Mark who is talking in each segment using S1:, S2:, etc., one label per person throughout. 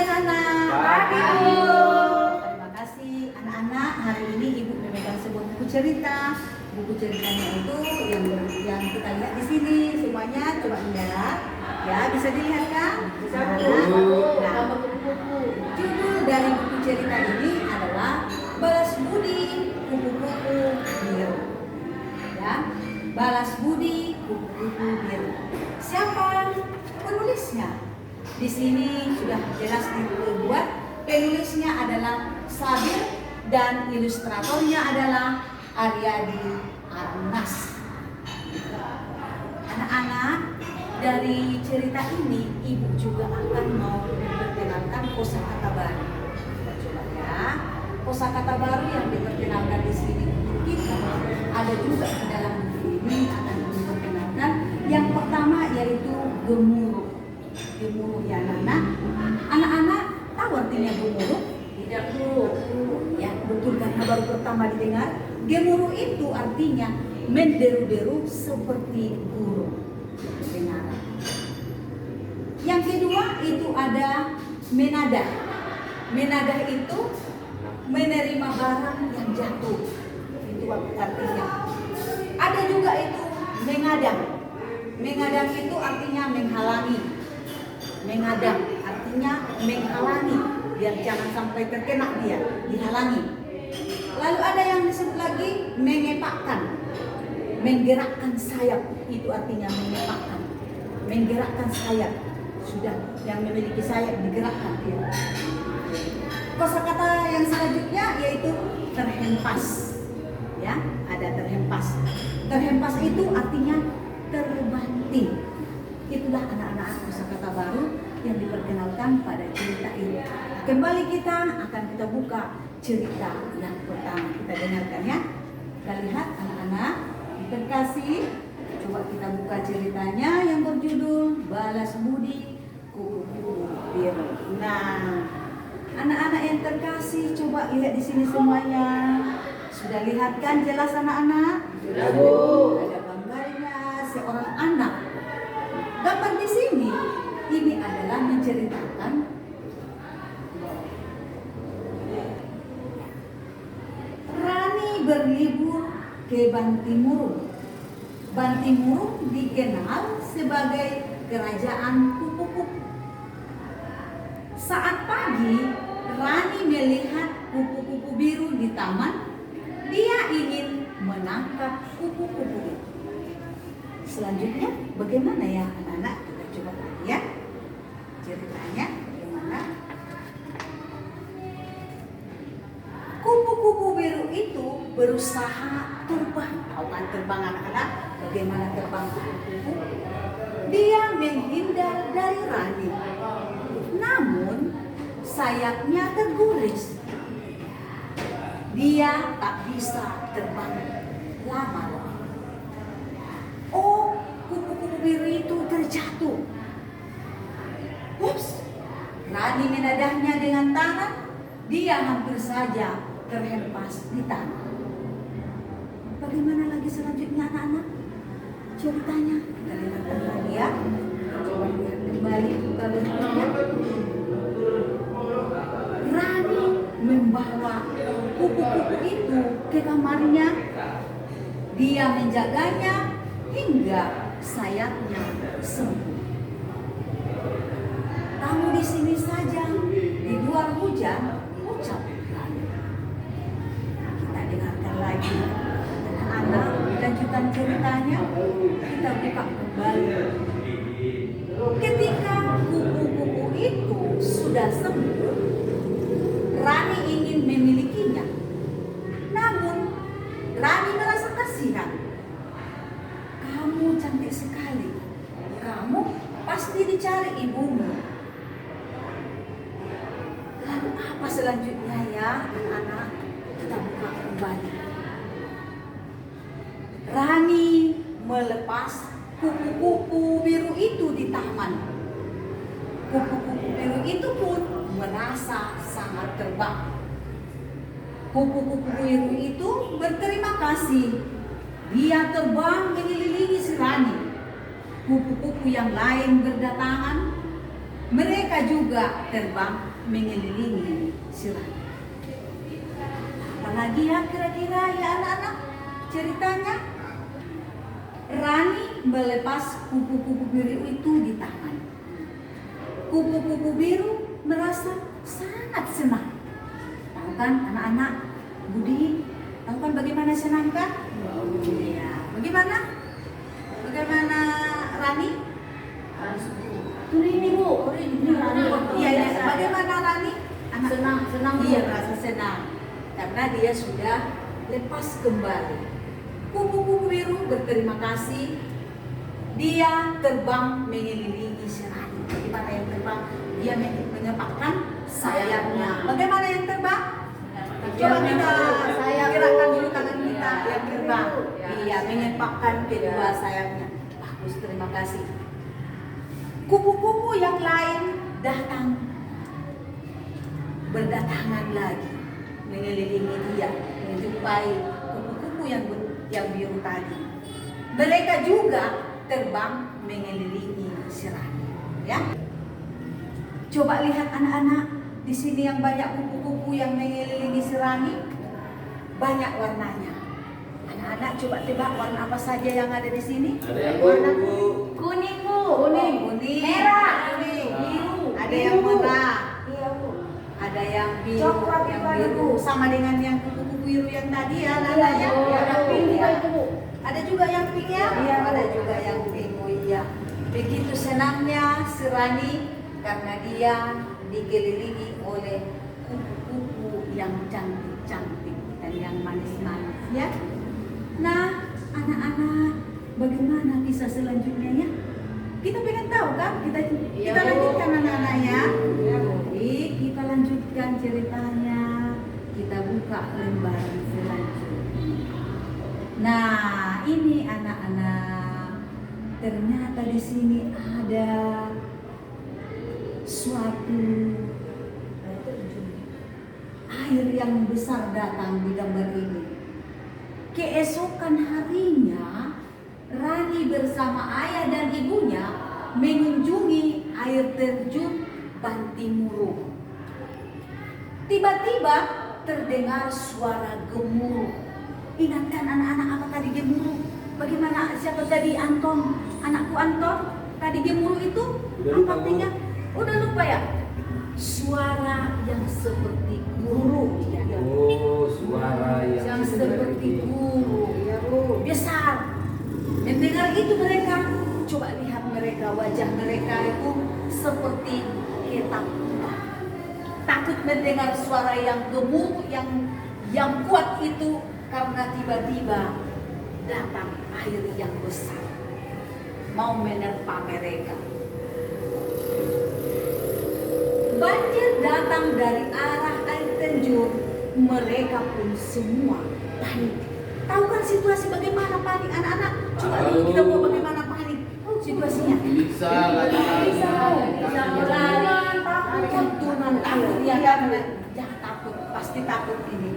S1: anak-anak.
S2: Pagi,
S1: Bu. Terima kasih anak-anak. Hari ini Ibu memegang sebuah buku cerita. Buku ceritanya itu yang kita lihat di sini. Semuanya coba lihat. Ya, bisa dilihat kan?
S2: Bisa,
S1: Nah,
S2: Bu.
S1: nah, judul dari buku cerita ini adalah Balas Budi Kupu-Kupu Biru. Ya, Balas Budi Kupu-Kupu Biru. Siapa penulisnya? Di sini sudah jelas dibuat. Penulisnya adalah Sabir dan ilustratornya adalah Aryadi Arnas. Anak-anak, dari cerita ini Ibu juga akan mau memperkenalkan kosakata baru. Kita coba ya. Kosakata baru yang diperkenalkan di sini untuk kita ada juga di dalam buku ini akan diperkenalkan. Yang pertama yaitu gemuruh. Gemuruh ya anak-anak tahu artinya gemuruh? Tidak, Bu. Ya betul, karena baru pertama didengar. Gemuruh itu artinya menderu-deru seperti burung. Dengar. Yang kedua itu ada menadah. Menadah itu menerima barang yang jatuh. Itu artinya. Ada juga itu mengadang. Mengadang itu artinya menghalangi. Mengadang artinya menghalangi biar jangan sampai terkena dia, dihalangi. Lalu ada yang disebut lagi mengepakkan, menggerakkan sayap, itu artinya mengepakkan, menggerakkan sayap. Sudah yang memiliki sayap digerakkan dia. Kosakata yang selanjutnya yaitu terhempas. Ya, ada terhempas. Terhempas itu artinya terbanting. Itulah anak-anak kosakata baru yang diperkenalkan pada cerita ini. Kembali kita akan kita buka cerita yang pertama. Kita dengarkan ya. Kita lihat anak-anak terkasih. Coba kita buka ceritanya yang berjudul Balas Budi Kupu-Kupu Biru. Nah, anak-anak yang terkasih, coba lihat di sini semuanya. Sudah lihat kan jelas anak-anak?
S2: Sudah, Bu.
S1: Ada gambarnya seorang anak. Gambar di sini ini adalah menceritakan Rani berlibur ke Bantimurung. Bantimurung dikenal sebagai kerajaan kupu-kupu. Saat pagi, Rani melihat kupu-kupu biru di taman. Dia ingin menangkap kupu-kupu itu. Selanjutnya bagaimana ya anak-anak? Kita coba lihat ceritanya bagaimana. Kupu-kupu biru itu berusaha terbang. Tahu kan terbang anak-anak? Bagaimana terbang kupu-kupu? Dia menghindar dari Rani. Namun sayapnya terguris. Dia tak bisa terbang lama. Oh, kupu-kupu biru itu terjatuh. Ups, Rani menadahnya dengan tangan. Dia hampir saja terhempas di tanah. Bagaimana lagi selanjutnya anak-anak? Ceritanya kita lihat lagi ya. Coba lihat kembali kita lihat. Rani membawa kupu-kupu itu ke kamarnya. Dia menjaganya hingga sayapnya sembuh. Kamu di sini saja, di luar hujan, ucap Rani. Kita dengarkan lagi anak-anak lanjutan ceritanya. Kita buka kembali. Ketika kupu-kupu itu sudah sembuh, Rani ingin memilikinya. Namun Rani merasa kasihan. Kamu cantik sekali. Kamu pasti dicari ibumu. Lalu apa selanjutnya ya anak-anak? Kita buka kembali. Rani melepas kupu-kupu biru itu di taman. Kupu-kupu biru itu pun merasa sangat terbang. Kupu-kupu biru itu berterima kasih. Dia terbang mengelilingi si Rani. Kupu-kupu yang lain berdatangan. mereka juga terbang mengelilingi si Rani. Apalagi ya kira-kira ya anak-anak ceritanya? Rani melepas kupu-kupu biru itu di tangan. Kupu-kupu biru merasa sangat senang. Tahu kan anak-anak? Budi, tahu kan bagaimana senang kan? Iya. Bagaimana? Bagaimana Rani?
S2: Ini Bu, ini Rani.
S1: Iya, iya. Bagaimana Rani?
S2: Senang.
S1: Iya, merasa senang karena dia sudah lepas kembali. Kupu-kupu biru berterima kasih. Dia terbang mengelilingi si Rani. Bagaimana yang terbang? Dia menyepakkan sayapnya. Bagaimana yang terbang? Coba kita gerakkan dulu tangan kita yang terbang. Iya, menyepakkan kedua sayapnya. Bagus, terima kasih. Kupu-kupu yang lain datang, berdatangan lagi, mengelilingi dia, menjumpai kupu-kupu yang biru tadi. Mereka juga terbang mengelilingi si Rani. Ya, coba lihat anak-anak, di sini yang banyak kupu-kupu yang mengelilingi si Rani, banyak warnanya. Anak-anak coba tebak warna apa saja yang ada di sini?
S3: Ada yang
S2: Warna
S3: biru.
S2: kuning Bu.
S1: Kuning,
S2: Merah.
S1: kuning,
S2: Biru.
S1: ada yang merah,
S2: Iya Bu.
S1: ada yang biru,
S2: Coklat
S1: yang
S2: juga ada,
S1: biru,
S2: Bu.
S1: sama dengan yang kupu-kupu biru yang tadi ya,
S2: Iya,
S1: namanya.
S2: Bu.
S1: Ya,
S2: Ada pink juga
S1: ya.
S2: itu Bu.
S1: Ada juga yang pink ya?
S2: Iya, Bu.
S1: Ada juga yang pink, oh iya. Begitu senangnya si Rani karena dia dikelilingi oleh kupu-kupu yang cantik-cantik dan yang manis-manis ya. Nah, anak-anak, bagaimana kisah selanjutnya ya? Kita pengen tahu kan? Kita
S2: Iya, Bu.
S1: lanjutkan anak-anak ya.
S2: Iya, Bu.
S1: Baik, kita lanjutkan ceritanya. Kita buka lembar selanjutnya. Nah, ini anak-anak. Ternyata di sini ada suatu air yang besar datang di gambar ini. Keesokan harinya, Rani bersama ayah dan ibunya mengunjungi air terjun Bantimurung. Tiba-tiba terdengar suara gemuruh. Ingatkan anak-anak apa tadi gemuruh? Bagaimana? Siapa tadi? Anton, anakku Anton. Tadi gemuruh itu
S3: Udah
S1: apa
S3: lupa, Bu.
S1: artinya? Udah lupa ya? Suara yang seperti guru.
S3: Oh, suara
S1: Yang seperti guru.
S2: Iya Bu.
S1: Besar. Mendengar itu mereka, coba lihat mereka, wajah mereka itu seperti ketakutan. Takut mendengar suara yang gemuruh, yang kuat itu karena tiba-tiba datang air yang besar mau menerpa mereka. Banjir datang dari arah air terjun, mereka pun semua panik. Tahu kan situasi bagaimana panik anak-anak? Coba dulu kita buat bagaimana panik situasinya.
S3: Bisa,
S1: Bisa berlari, takut ya kan? Jangan takut, pasti takut ini.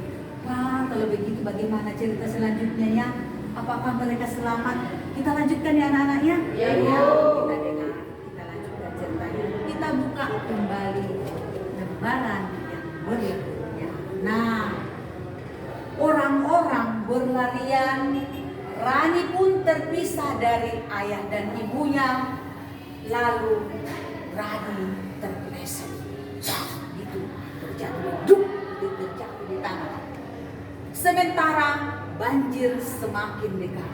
S1: Wah, kalau begitu bagaimana cerita selanjutnya ya? Apakah mereka selamat? Kita lanjutkan ya anak-anaknya?
S2: Iya, Bu.
S1: Kita dengar, kita lanjutkan ceritanya. Kita buka kembali lembaran yang berikutnya. Nah, orang-orang berlarian. Rani pun terpisah dari ayah dan ibunya. Lalu Rani terpleset. Itu terjatuh, terjatuh di tanah. Sementara banjir semakin dekat.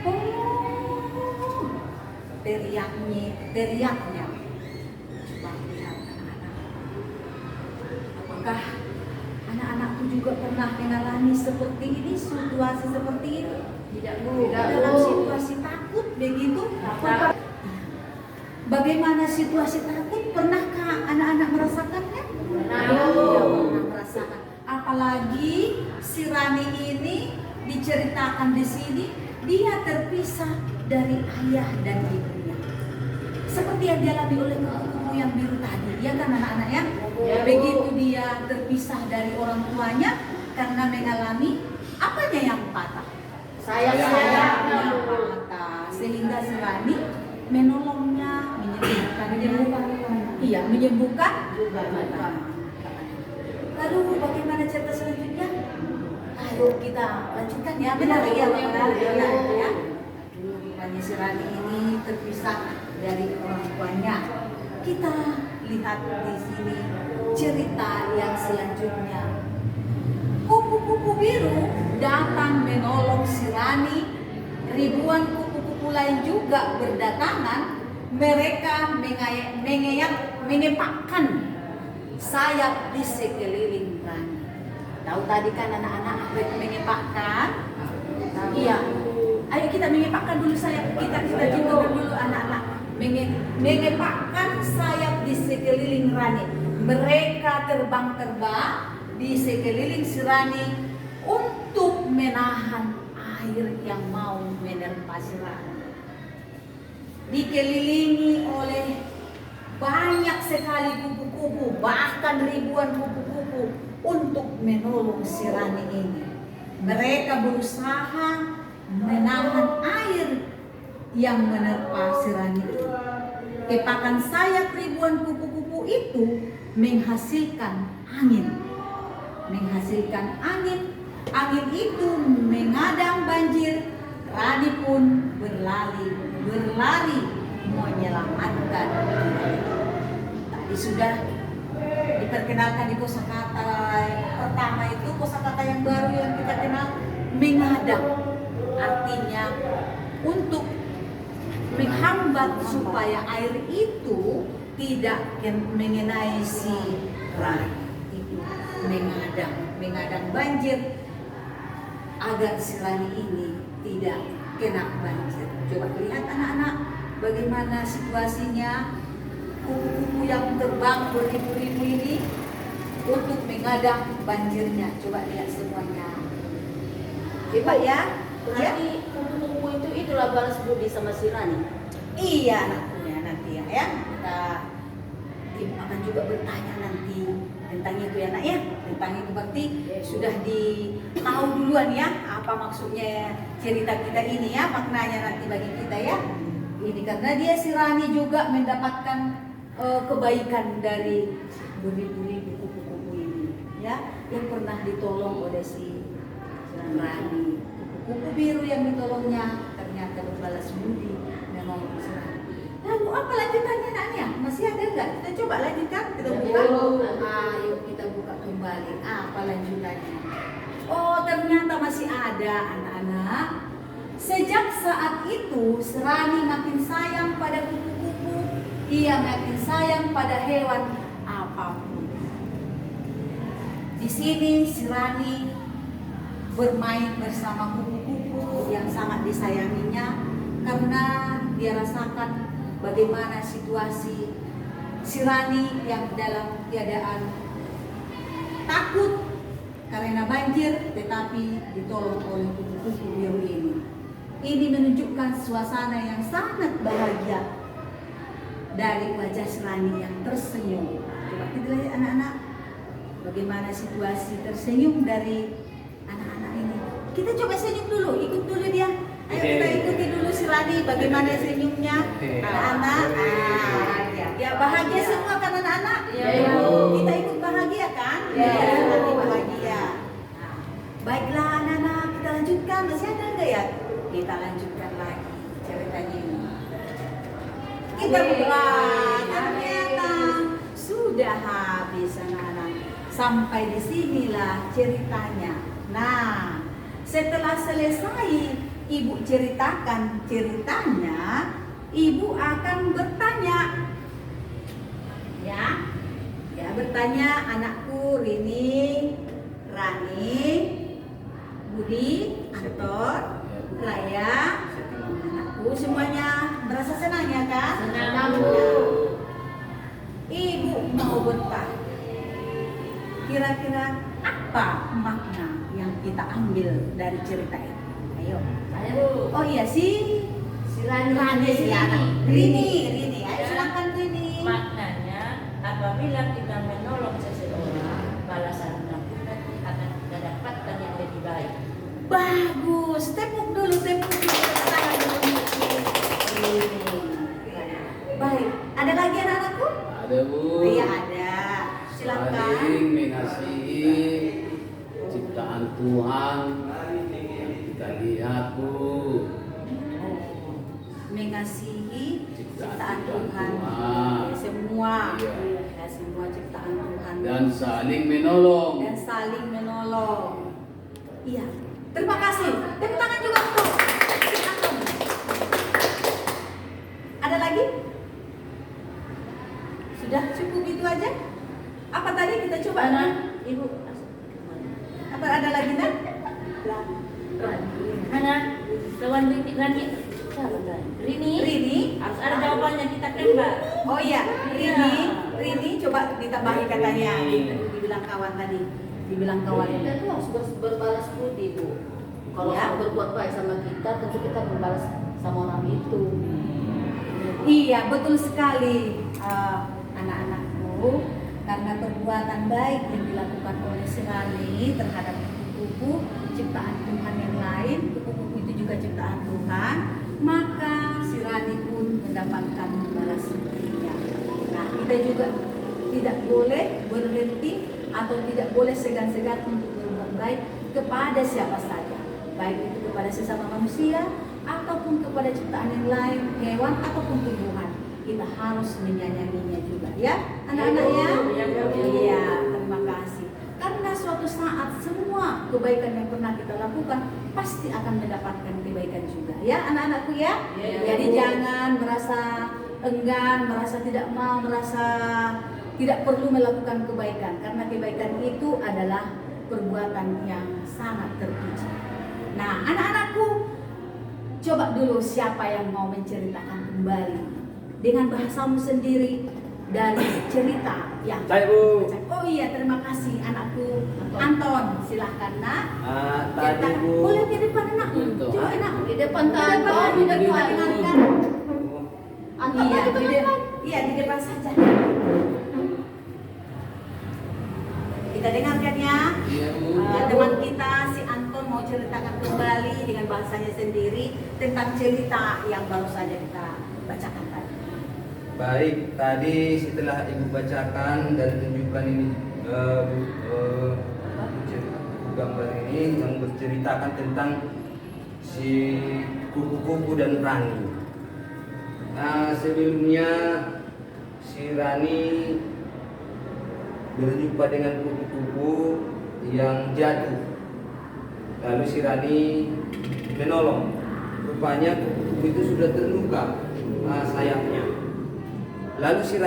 S1: Oh, teriaknya. Coba lihat anak-anak. Apakah anak-anakku juga pernah mengalami seperti ini, situasi seperti ini?
S2: Tidak Bu.
S1: Dalam situasi takut begitu?
S2: Takut.
S1: Bagaimana situasi takut? Pernahkah anak-anak merasakannya?
S2: Pernah.
S1: Iya, pernah merasakan. Apalagi si Rani ini diceritakan di sini, dia terpisah dari ayah dan ibunya. Seperti yang dialami oleh kupu-kupu yang biru tadi, ya kan anak-anak ya?
S2: Ya, Bu.
S1: Begitu dia terpisah dari orang tuanya karena mengalami apanya yang patah? Sayapnya
S2: Sayapnya, Bu.
S1: patah. Sehingga si Rani menolongnya, menyelamatkan Iya, menyembuhkan
S2: Juga
S1: luka. Lalu bagaimana cerita selanjutnya? Ayo kita lanjutkan ya. Benar ya, benar ya. Rupanya si Rani ini terpisah dari orang tuanya. Kita lihat di sini cerita yang selanjutnya. Kupu-kupu biru datang menolong si Rani. Ribuan kupu-kupu lain juga berdatangan. Mereka mengepakkan sayap di sekeliling Rani. Tahu tadi kan anak-anak apa itu mengepakkan? Iya. Ayo kita mengepakkan dulu sayap kita juga dulu anak-anak. Mengepakkan sayap di sekeliling Rani. Mereka terbang-terbang di sekeliling si Rani untuk menahan air yang mau menerpa si Rani. Dikelilingi oleh banyak sekali kupu-kupu, bahkan ribuan kupu-kupu untuk menolong si Rani ini. Mereka berusaha menahan air yang menerpa si Rani ini. Kepakan sayap ribuan kupu-kupu itu menghasilkan angin. Angin itu mengadang banjir. Rani pun berlari menyelamatkan diri. Tadi sudah diperkenalkan di kosakata pertama itu, kosakata yang baru yang kita kenal, mengadang. Artinya untuk menghambat supaya air itu tidak mengenai si Rani. Itu mengadang banjir agar si Rani ini tidak kena banjir. Coba lihat anak-anak bagaimana situasinya kupu-kupu yang terbang beribu-ribu ini untuk mengadang banjirnya. Coba lihat semuanya. Coba ya.
S2: Berarti kupu-kupu itulah balas budi sama si Rani.
S1: Iya anakku ya, nanti ya. Kita ibu akan juga bertanya nanti tentang itu ya nak ya. Tentang itu berarti sudah ditahu duluan ya apa maksudnya cerita kita ini ya, maknanya nanti bagi kita ya. Ini karena dia si Rani juga mendapatkan kebaikan dari beribu-ribu kupu-kupu ini ya, yang pernah ditolong oleh si Rani. Kupu biru yang ditolongnya ternyata berbalas budi memang si Rani. Lalu apa lanjutannya naknya? Masih ada nggak? Kita coba lanjutkan, kita buka. Ayo kita buka kembali. Apa lanjutannya? Oh ternyata masih ada anak-anak. Sejak saat itu Rani makin sayang pada kupu-kupu. Ia makin sayang pada hewan apapun. Di sini si Rani bermain bersama kupu-kupu yang sangat disayanginya karena dia rasakan bagaimana situasi si Rani yang dalam keadaan takut karena banjir tetapi ditolong oleh kupu-kupu biru ini. Ini menunjukkan suasana yang sangat bahagia dari wajah si Rani yang tersenyum. Coba kita lihat anak-anak bagaimana situasi tersenyum dari anak-anak ini. Kita coba senyum dulu, ikut dulu dia. Ayo kita ikuti dulu si Rani bagaimana senyumnya anak-anak. Ya bahagia semua kan anak-anak?
S2: Ya.
S1: Kita ikut bahagia kan? Ya. Rani bahagia. Nah, baiklah anak-anak, kita lanjutkan. Masih ada enggak ya? Kita lanjutkan lagi ceritanya ini. Kita buka, ternyata sudah habis anak-anak. Sampai di sinilah ceritanya. Nah, setelah selesai ibu ceritakan ceritanya, ibu akan bertanya. Ya bertanya anakku Rini, Rani, Budi, Anton, Raya, anakku semuanya merasa senang ya kan?
S2: Senang,
S1: Ya.
S2: Bu.
S1: Ibu mau bertanya, kira-kira apa makna yang kita ambil dari cerita ini? Ayo.
S2: Ayo.
S1: Oh iya si
S2: Rani
S1: si anak. Rini. Ayo silakan Rini.
S4: Maknanya, apabila kita menolong seseorang, balasan kita akan kita dapatkan yang lebih baik.
S1: Bagus. Tepuk dulu. Tangan dulu. Rini. Baik. Ada lagi anak
S3: saling mengasihi ciptaan Tuhan yang kita lihat, Bu.
S1: Mengasihi ciptaan Tuhan.
S3: Tuhan.
S1: Semua.
S3: Iya.
S1: Ya, semua ciptaan Tuhan.
S3: Dan saling menolong.
S1: Dan saling menolong. Iya. Terima kasih. Tepuk tangan juga untuk si Anton. Ada lagi? Sudah cukup itu aja? Apa tadi kita coba?
S2: Mana? Ibu.
S1: Apa ada lagi kan?
S2: Mana? Lawan Rini. Rini.
S1: Rini.
S4: Harus ada jawabannya kita kan, Mbak.
S1: Oh iya,
S4: Iya.
S1: Rini coba ditambahi katanya. Dibilang kawan tadi. Dibilang kawan.
S2: Kita tuh harus berbalas budi, Bu. Kalau
S1: Ya.
S2: orang berbuat baik sama kita, tentu kita membalas sama orang itu.
S1: Iya, betul sekali, anak-anakku. Karena perbuatan baik yang dilakukan oleh Sirani terhadap kupu-kupu ciptaan Tuhan yang lain, kupu-kupu itu juga ciptaan Tuhan, maka Sirani pun mendapatkan balas budinya. Nah, kita juga tidak boleh berhenti atau tidak boleh segan-segan untuk berbuat baik kepada siapa saja, baik itu kepada sesama manusia ataupun kepada ciptaan yang lain, hewan ataupun tumbuhan. Kita harus menyayanginya juga, ya anak-anak ya. Iya, terima kasih. Karena suatu saat semua kebaikan yang pernah kita lakukan pasti akan mendapatkan kebaikan juga, ya anak-anakku ya.
S4: Ya,
S1: Jadi
S4: Bu.
S1: jangan merasa enggan, merasa tidak mau, merasa tidak perlu melakukan kebaikan, karena kebaikan itu adalah perbuatan yang sangat terpuji. Nah, anak-anakku, coba dulu siapa yang mau menceritakan kembali dengan bahasamu sendiri dari cerita yang
S3: Saya, Bu.
S1: Oh iya, terima kasih anakku Anton. Silahkan nak.
S3: Tadi,
S1: Ceritakan.
S3: Bu.
S1: Boleh di depan anakku.
S3: Itu.
S1: Coba nak.
S2: Di depan
S1: Di depan,
S2: Anton,
S1: di depan
S2: di
S1: dengarkan.
S2: Anton
S1: Iya,
S2: di
S1: di
S2: depan.
S1: iya di depan saja. Kita dengarkan ya.
S3: Iya, Bu.
S1: Teman kita si Anton mau ceritakan kembali dengan bahasanya sendiri tentang cerita yang baru saja kita bacakan tadi.
S5: Baik, tadi setelah Ibu bacakan dan tunjukkan ini gambar ini yang berceritakan tentang si kupu-kupu dan Rani. Nah, sebelumnya si Rani berjumpa dengan kupu-kupu yang jatuh. Lalu si Rani menolong. Rupanya kupu-kupu itu sudah terluka sayapnya. Lalu si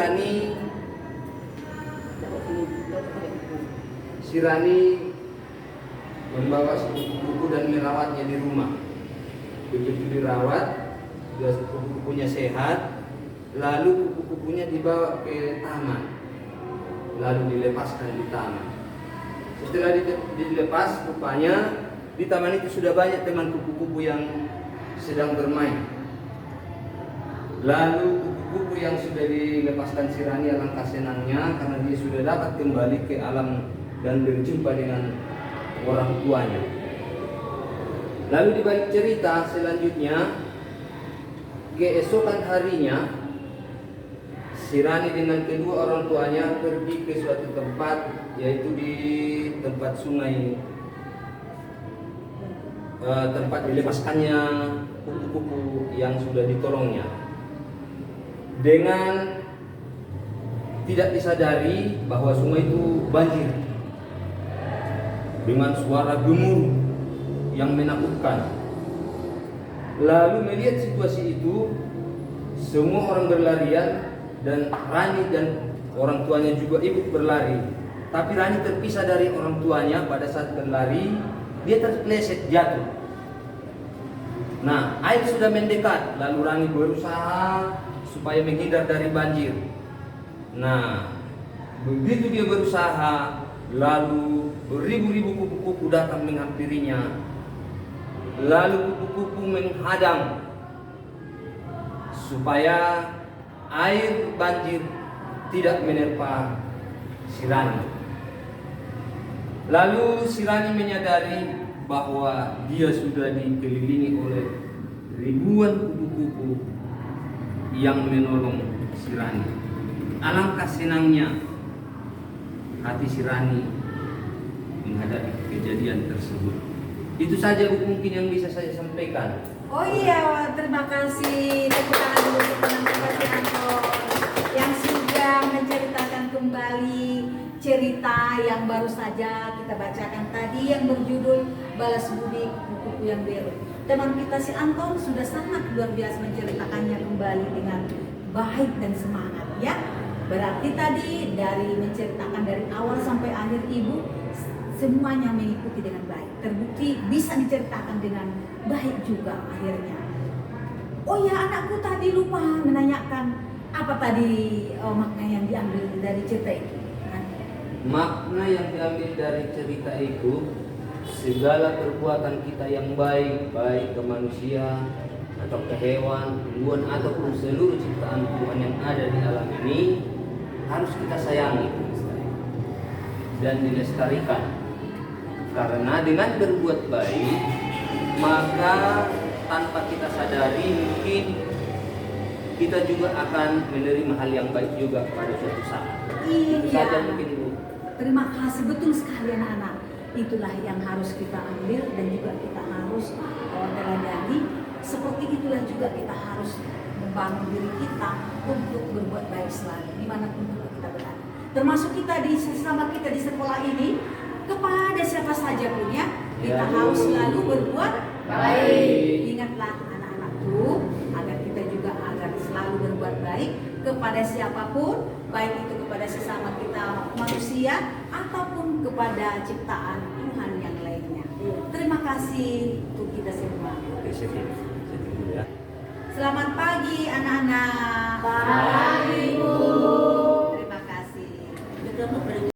S5: Rani membawa si kupu-kupu dan merawatnya di rumah. Begitu dirawat, sudah kupu-kupunya sehat, lalu kupu-kupunya dibawa ke taman, lalu dilepaskan di taman. Setelah dilepas, rupanya di taman itu sudah banyak teman kupu-kupu yang sedang bermain. Lalu kupu-kupu yang sudah dilepaskan si Rani alangkah senangnya karena dia sudah dapat kembali ke alam dan berjumpa dengan orang tuanya. Lalu di balik cerita selanjutnya, keesokan harinya si Rani dengan kedua orang tuanya pergi ke suatu tempat, yaitu di tempat sungai, tempat dilepaskannya kupu-kupu yang sudah ditolongnya. Dengan tidak disadari bahwa sungai itu banjir dengan suara gemuruh yang menakutkan. Lalu melihat situasi itu, semua orang berlarian dan Rani dan orang tuanya juga ikut berlari. Tapi Rani terpisah dari orang tuanya. Pada saat berlari, dia terpeleset jatuh. Nah, air sudah mendekat, lalu Rani berusaha supaya menghindar dari banjir. Nah, begitu dia berusaha, lalu beribu-ribu kupu-kupu datang menghampirinya. Lalu kupu-kupu menghadang supaya air banjir tidak menerpa si Rani. Lalu si Rani menyadari bahwa dia sudah dikelilingi oleh ribuan kupu-kupu yang menolong si Rani. Alangkah senangnya hati si Rani menghadapi kejadian tersebut. Itu saja Bu mungkin yang bisa saya sampaikan.
S1: Oh iya, terima kasih. Tepuk tangan dulu untuk teman-teman Anton yang sudah menceritakan kembali cerita yang baru saja kita bacakan tadi yang berjudul Balas Budi Kuku yang Biru. Teman kita si Anton sudah sangat luar biasa menceritakannya kembali dengan baik dan semangat ya. Berarti tadi dari menceritakan dari awal sampai akhir Ibu semuanya mengikuti dengan baik. Terbukti bisa diceritakan dengan baik juga akhirnya. Oh ya, anakku tadi lupa menanyakan apa tadi makna yang diambil dari cerita itu.
S5: Makna yang diambil dari cerita itu, segala perbuatan kita yang baik, baik ke manusia atau ke hewan, tumbuhan ataupun seluruh ciptaan Tuhan yang ada di alam ini harus kita sayangi dan dilestarikan. Karena dengan berbuat baik, maka tanpa kita sadari mungkin kita juga akan menerima hal yang baik juga pada suatu saat. Itu saja
S1: Iya.
S5: mungkin Bu.
S1: Terima kasih, betul sekali anak-anak. Itulah yang harus kita ambil dan juga kita harus teladani. Seperti itulah juga kita harus membangun diri kita untuk berbuat baik selalu dimanapun juga kita berada. Termasuk kita di sesama kita di sekolah ini, kepada siapa saja pun ya, kita
S5: Ya,
S1: harus selalu berbuat
S5: baik.
S1: Ingatlah anak-anakku agar kita juga agar selalu berbuat baik kepada siapapun, baik itu kepada sesama kita manusia ataupun kepada ciptaan Tuhan yang lainnya. Terima kasih untuk kita semua.
S5: Oke, saya tunggu ya.
S1: Selamat pagi anak-anak.
S2: Pagi, Bu.
S1: Terima kasih.
S4: Juga